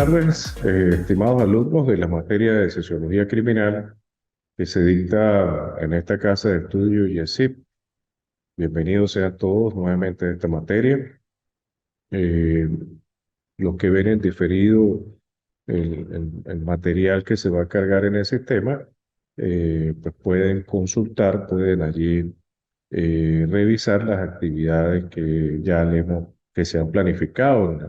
tardes, estimados alumnos de la materia de Sociología Criminal que se dicta en esta casa de estudio YESIP. Bienvenidos sean todos nuevamente a esta materia. Eh, los que ven en diferido el material que se va a cargar en ese tema, pues pueden consultar, pueden allí revisar las actividades que que se han planificado en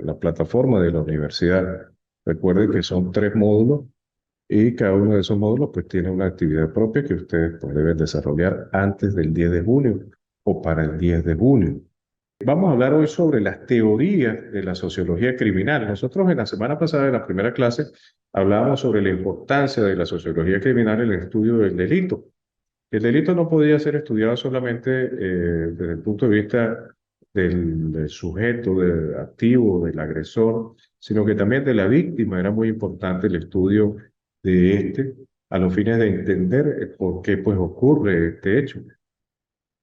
la plataforma de la universidad. Recuerden que son 3 módulos y cada uno de esos módulos pues tiene una actividad propia que ustedes pues, deben desarrollar antes del 10 de junio o para el 10 de junio. Vamos a hablar hoy sobre las teorías de la sociología criminal. Nosotros en la semana pasada, en la primera clase, hablábamos sobre la importancia de la sociología criminal en el estudio del delito. El delito no podía ser estudiado solamente desde el punto de vista del sujeto activo, del agresor, sino que también de la víctima. Era muy importante el estudio de este a los fines de entender por qué pues, ocurre este hecho.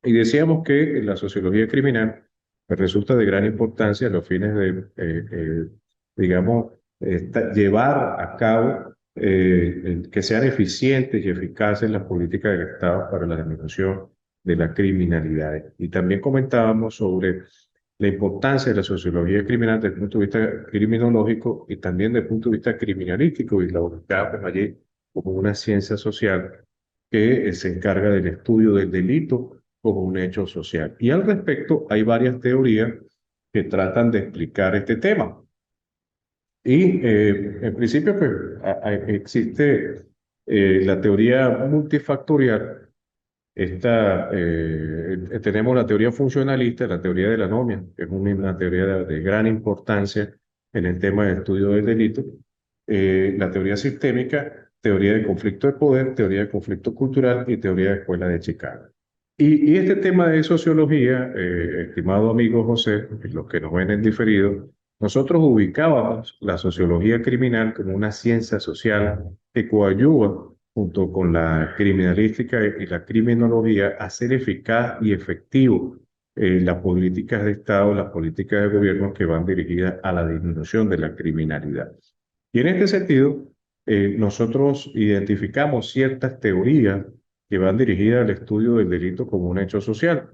Y decíamos que la sociología criminal pues, resulta de gran importancia a los fines de, digamos, llevar a cabo que sean eficientes y eficaces las políticas del Estado para la disminución de la criminalidad. Y también comentábamos sobre la importancia de la sociología criminal desde el punto de vista criminológico y también desde el punto de vista criminalístico, y la ubicábamos allí como una ciencia social que se encarga del estudio del delito como un hecho social. Y al respecto hay varias teorías que tratan de explicar este tema. Y en principio pues, existe la teoría multifactorial. Tenemos la teoría funcionalista, la teoría de la anomia, que es una teoría de gran importancia en el tema de estudio del delito. La teoría sistémica, teoría de conflicto de poder, teoría de conflicto cultural y teoría de escuela de Chicago. Y este tema de sociología, estimado amigo José, los que nos ven en diferido, nosotros ubicábamos la sociología criminal como una ciencia social que coadyuva junto con la criminalística y la criminología a hacer eficaz y efectivo las políticas de Estado, las políticas de gobierno que van dirigidas a la disminución de la criminalidad. Y en este sentido, nosotros identificamos ciertas teorías que van dirigidas al estudio del delito como un hecho social.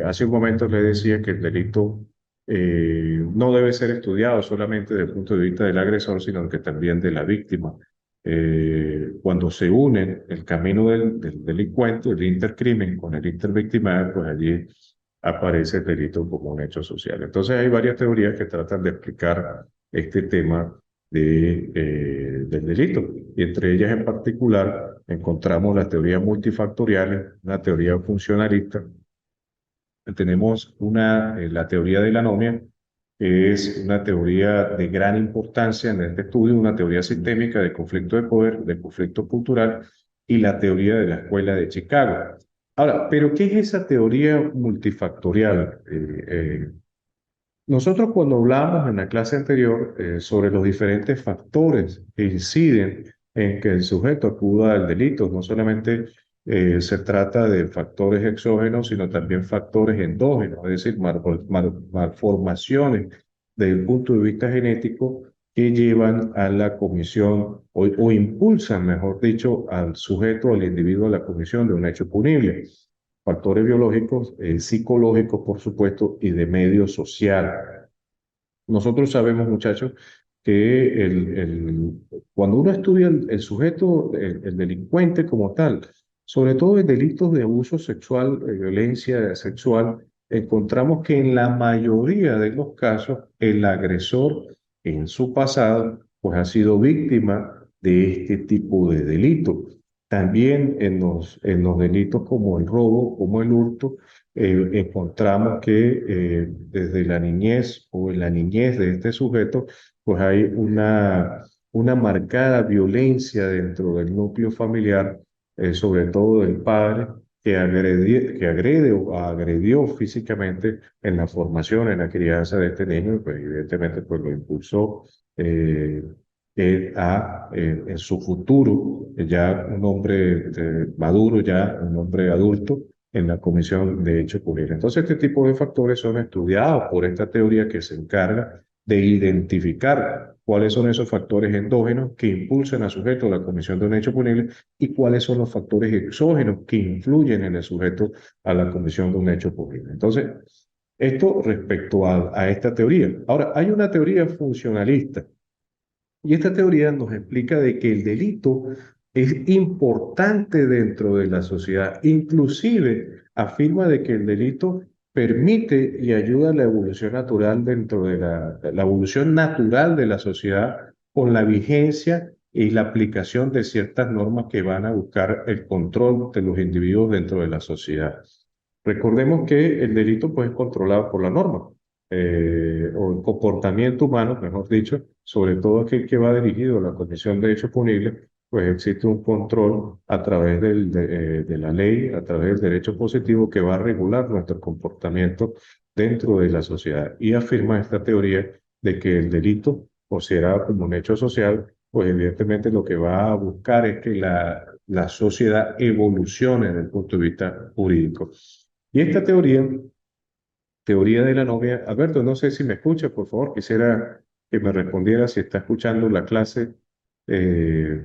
Hace un momento les decía que el delito no debe ser estudiado solamente desde el punto de vista del agresor, sino que también de la víctima. Cuando se unen el camino del delincuente, el intercrimen con el intervictimario, pues allí aparece el delito como un hecho social. Entonces hay varias teorías que tratan de explicar este tema del delito. Y entre ellas en particular encontramos las teorías multifactoriales, una teoría funcionalista. Tenemos la teoría de la anomia, que es una teoría de gran importancia en este estudio, una teoría sistémica de conflicto de poder, de conflicto cultural y la teoría de la Escuela de Chicago. Ahora, ¿pero qué es esa teoría multifactorial? Nosotros cuando hablamos en la clase anterior sobre los diferentes factores que inciden en que el sujeto acuda al delito, no solamente se trata de factores exógenos, sino también factores endógenos, es decir, malformaciones desde el punto de vista genético que llevan a la comisión o impulsan, mejor dicho, al sujeto, al individuo a la comisión de un hecho punible. Factores biológicos, psicológicos, por supuesto, y de medio social. Nosotros sabemos, muchachos, que cuando uno estudia el sujeto, el delincuente como tal, sobre todo en delitos de abuso sexual, violencia sexual, encontramos que en la mayoría de los casos el agresor en su pasado pues ha sido víctima de este tipo de delito. También en los delitos como el robo, como el hurto, encontramos que desde la niñez o en la niñez de este sujeto, pues hay una marcada violencia dentro del núcleo familiar, sobre todo del padre, que agrede o agredió físicamente en la formación, en la crianza de este niño, y pues evidentemente pues lo impulsó en su futuro, ya un hombre maduro, ya un hombre adulto, en la comisión de hecho punible. Entonces, este tipo de factores son estudiados por esta teoría que se encarga de identificar cuáles son esos factores endógenos que impulsan al sujeto a la comisión de un hecho punible y cuáles son los factores exógenos que influyen en el sujeto a la comisión de un hecho punible. Entonces, esto respecto a esta teoría. Ahora, hay una teoría funcionalista y esta teoría nos explica de que el delito es importante dentro de la sociedad. Inclusive afirma de que el delito permite y ayuda a la evolución natural dentro de la evolución natural de la sociedad con la vigencia y la aplicación de ciertas normas que van a buscar el control de los individuos dentro de la sociedad. Recordemos que el delito pues, es controlado por la norma o el comportamiento humano, mejor dicho, sobre todo aquel que va dirigido a la comisión de hechos punibles, pues existe un control a través de la ley, a través del derecho positivo que va a regular nuestro comportamiento dentro de la sociedad. Y afirma esta teoría de que el delito, considerado como un hecho social, pues evidentemente lo que va a buscar es que la sociedad evolucione desde el punto de vista jurídico. Y esta teoría de la novia, Alberto, no sé si me escucha, por favor, quisiera que me respondiera si está escuchando la clase. Eh,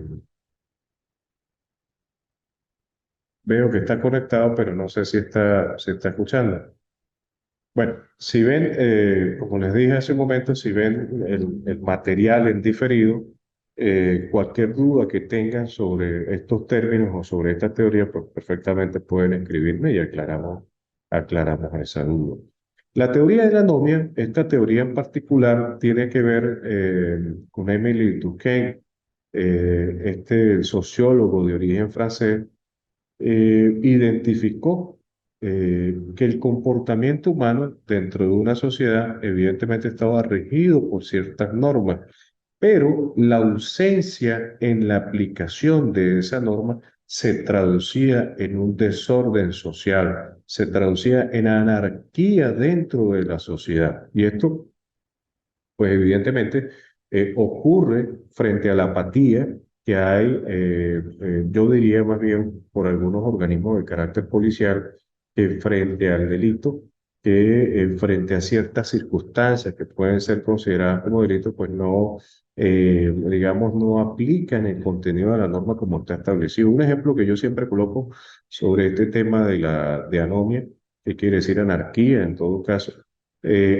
Veo que está conectado, pero no sé si está escuchando. Bueno, si ven, como les dije hace un momento, si ven el material en diferido, cualquier duda que tengan sobre estos términos o sobre esta teoría, pues perfectamente pueden escribirme y aclaramos esa duda. La teoría de la anomia, esta teoría en particular, tiene que ver con Emily Durkheim, este sociólogo de origen francés identificó que el comportamiento humano dentro de una sociedad evidentemente estaba regido por ciertas normas, pero la ausencia en la aplicación de esa norma se traducía en un desorden social, se traducía en anarquía dentro de la sociedad. Y esto pues evidentemente ocurre frente a la apatía que hay, yo diría más bien por algunos organismos de carácter policial, que frente al delito, que frente a ciertas circunstancias que pueden ser consideradas como delito, pues no, digamos, no aplican el contenido de la norma como está establecido. Un ejemplo que yo siempre coloco sobre este tema de anomia, que quiere decir anarquía en todo caso,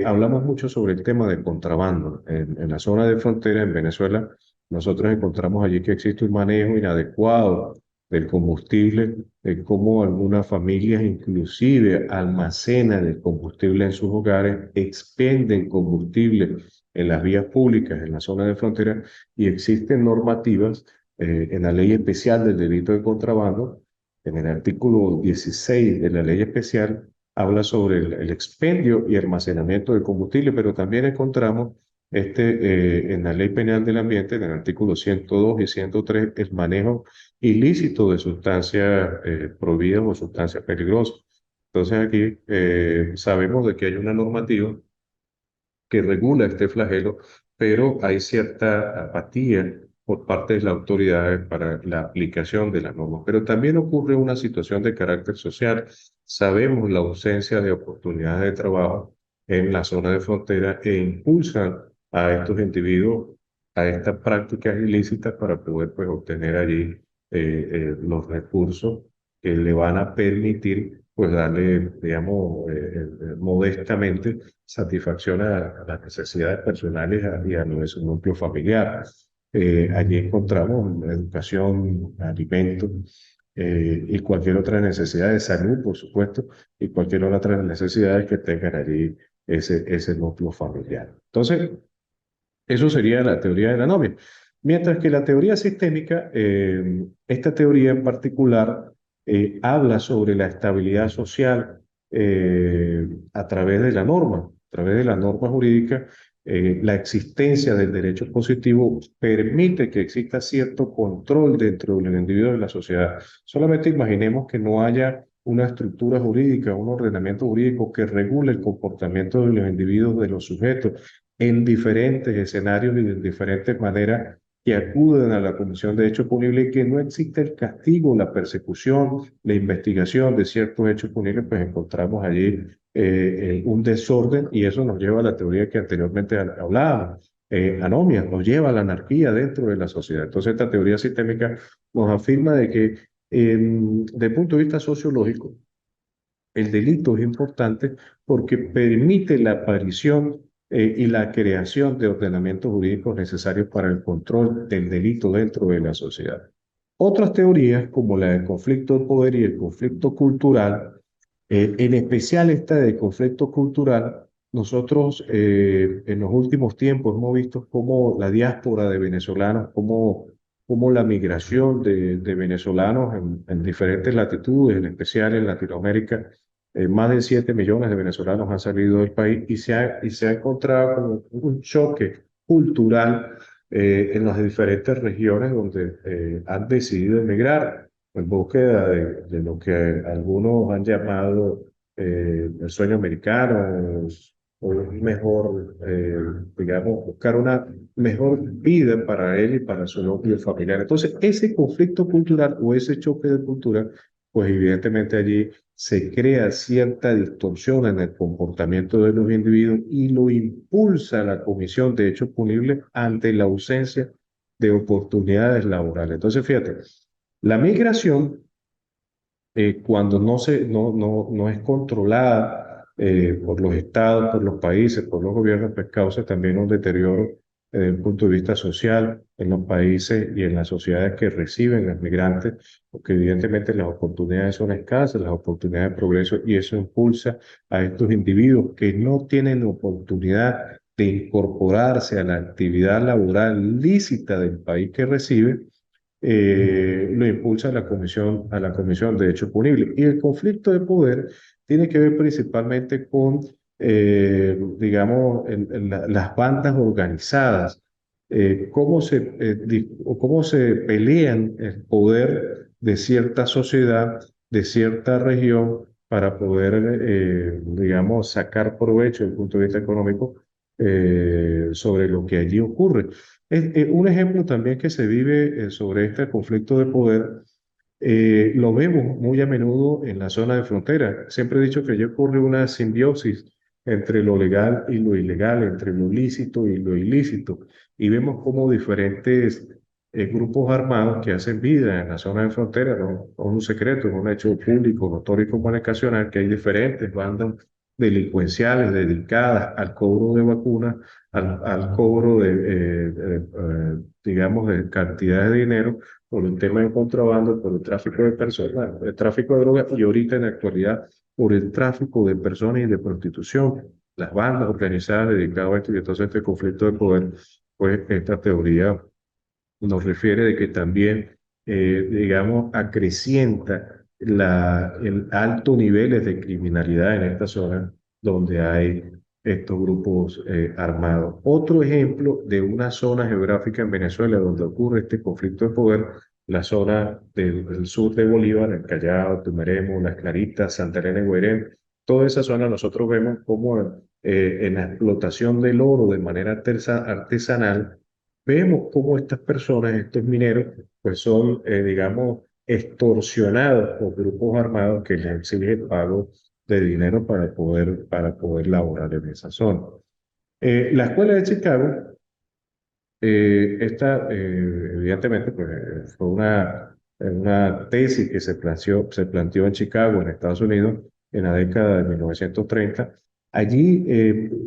hablamos mucho sobre el tema del contrabando. En la zona de frontera, en Venezuela, nosotros encontramos allí que existe un manejo inadecuado del combustible, de cómo algunas familias inclusive almacenan el combustible en sus hogares, expenden combustible en las vías públicas, en la zona de frontera, y existen normativas en la ley especial del delito de contrabando, en el artículo 16 de la ley especial habla sobre el expendio y almacenamiento de combustible, pero también encontramos en la Ley Penal del Ambiente, en el artículo 102 y 103, el manejo ilícito de sustancias prohibidas o sustancias peligrosas. Entonces aquí sabemos de que hay una normativa que regula este flagelo, pero hay cierta apatía por parte de las autoridades para la aplicación de las normas. Pero también ocurre una situación de carácter social. Sabemos la ausencia de oportunidades de trabajo en la zona de frontera e impulsan a estos individuos a estas prácticas ilícitas para poder pues, obtener allí los recursos que le van a permitir pues darle, digamos, modestamente satisfacción a las necesidades personales y a lo de su núcleo familiar. Allí encontramos educación, alimentos y cualquier otra necesidad de salud, por supuesto, y cualquier otra necesidad que tengan allí ese núcleo familiar. Entonces, eso sería la teoría de la novia. Mientras que la teoría sistémica, esta teoría en particular, habla sobre la estabilidad social a través de la norma, a través de la norma jurídica. La existencia del derecho positivo permite que exista cierto control dentro del individuo de la sociedad. Solamente imaginemos que no haya una estructura jurídica, un ordenamiento jurídico que regule el comportamiento de los individuos, de los sujetos en diferentes escenarios y de diferentes maneras que acuden a la comisión de hechos punibles y que no existe el castigo, la persecución, la investigación de ciertos hechos punibles, pues encontramos allí un desorden y eso nos lleva a la teoría que anteriormente hablábamos. anomia, nos lleva a la anarquía dentro de la sociedad. Entonces, esta teoría sistémica nos afirma de que, desde el punto de vista sociológico, el delito es importante porque permite la aparición y la creación de ordenamientos jurídicos necesarios para el control del delito dentro de la sociedad. Otras teorías, como la del conflicto de poder y el conflicto cultural, en especial esta del conflicto cultural, nosotros en los últimos tiempos hemos visto cómo la diáspora de venezolanos, cómo la migración de venezolanos en diferentes latitudes, en especial en Latinoamérica, más de 7 millones de venezolanos han salido del país y se ha encontrado con un choque cultural en las diferentes regiones donde han decidido emigrar en búsqueda de lo que algunos han llamado el sueño americano o un mejor, digamos, buscar una mejor vida para él y para su núcleo familiar. Entonces, ese conflicto cultural o ese choque de cultura, pues evidentemente allí se crea cierta distorsión en el comportamiento de los individuos y lo impulsa la comisión de hechos punibles ante la ausencia de oportunidades laborales. Entonces, fíjate, la migración, cuando no es controlada por los estados, por los países, por los gobiernos, pues causa también un deterioro desde el punto de vista social en los países y en las sociedades que reciben a los migrantes, porque evidentemente las oportunidades son escasas, las oportunidades de progreso, y eso impulsa a estos individuos que no tienen oportunidad de incorporarse a la actividad laboral lícita del país que recibe, lo impulsa a la Comisión de Hechos Punibles. Y el conflicto de poder tiene que ver principalmente con, digamos, las bandas organizadas, cómo se pelean el poder de cierta sociedad, de cierta región, para poder, digamos, sacar provecho desde el punto de vista económico sobre lo que allí ocurre. Un ejemplo también que se vive sobre este conflicto de poder, lo vemos muy a menudo en la zona de frontera. Siempre he dicho que allí ocurre una simbiosis entre lo legal y lo ilegal, entre lo lícito y lo ilícito. Y vemos cómo diferentes grupos armados que hacen vida en la zona de frontera, no es un secreto, es un hecho público, notorio y comunicacional, que hay diferentes bandas delincuenciales dedicadas al cobro de vacunas, al cobro digamos, de cantidades de dinero por el tema de contrabando, por el tráfico de personas, el tráfico de drogas y ahorita en la actualidad por el tráfico de personas y de prostitución. Las bandas organizadas dedicadas a esto y entonces este conflicto de poder, pues esta teoría nos refiere de que también, digamos, acrecienta el alto niveles de criminalidad en esta zona donde hay estos grupos armados. Otro ejemplo de una zona geográfica en Venezuela donde ocurre este conflicto de poder, la zona del sur de Bolívar, el Callao, Tumeremo, Las Claritas, Santa Elena y Guairén. Toda esa zona nosotros vemos como en la explotación del oro de manera artesanal, vemos cómo estas personas, estos mineros, pues son, digamos, extorsionados por grupos armados que les exigen pago de dinero para poder laborar en esa zona. La Escuela de Chicago, evidentemente, pues, fue una tesis que se planteó en Chicago, en Estados Unidos, en la década de 1930. Allí,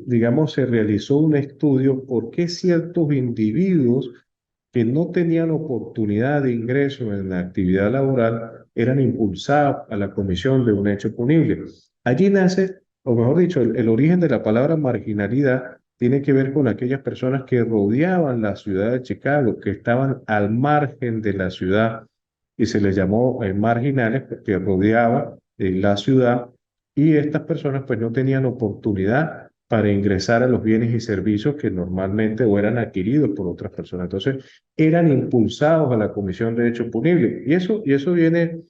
digamos, se realizó un estudio por qué ciertos individuos que no tenían oportunidad de ingreso en la actividad laboral eran impulsados a la comisión de un hecho punible. Allí nace, o mejor dicho, el origen de la palabra marginalidad tiene que ver con aquellas personas que rodeaban la ciudad de Chicago, que estaban al margen de la ciudad y se les llamó marginales porque rodeaban la ciudad, y estas personas pues no tenían oportunidad para ingresar a los bienes y servicios que normalmente o eran adquiridos por otras personas. Entonces, eran impulsados a la comisión de hechos punibles. Y eso viene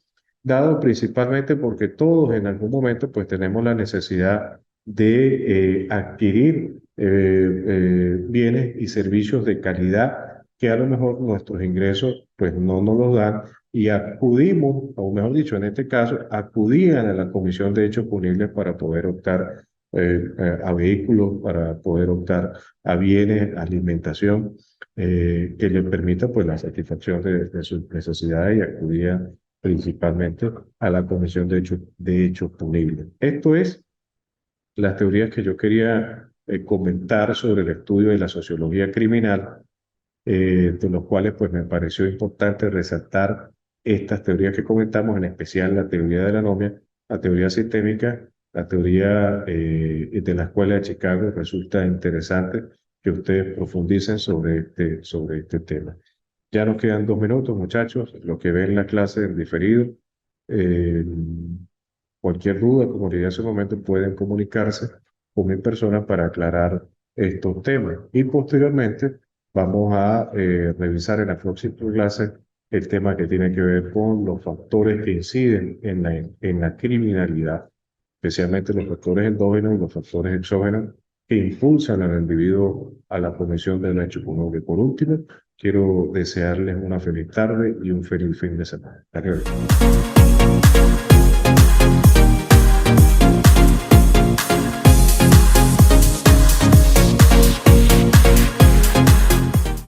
dado principalmente porque todos en algún momento pues tenemos la necesidad de adquirir bienes y servicios de calidad que a lo mejor nuestros ingresos pues no nos los dan, y acudimos, o mejor dicho, en este caso, acudían a la comisión de hechos punibles para poder optar a vehículos para poder optar a bienes, alimentación, que le permita pues la satisfacción de sus necesidades y acudía principalmente a la Comisión de Hechos Punibles. Esto es las teorías que yo quería comentar sobre el estudio de la sociología criminal, de los cuales pues me pareció importante resaltar estas teorías que comentamos, en especial la teoría de la anomia, la teoría sistémica, la teoría de la Escuela de Chicago. Resulta interesante que ustedes profundicen sobre este tema. Ya nos quedan 2 minutos, muchachos. Los que ven la clase en diferido, eh, cualquier duda, como le dije hace un momento, pueden comunicarse con mi persona para aclarar estos temas. Y posteriormente vamos a revisar en la próxima clase el tema que tiene que ver con los factores que inciden en la criminalidad, especialmente los factores endógenos y los factores exógenos que impulsan al individuo a la comisión del hecho común. Y por último, quiero desearles una feliz tarde y un feliz fin de semana. Hasta luego.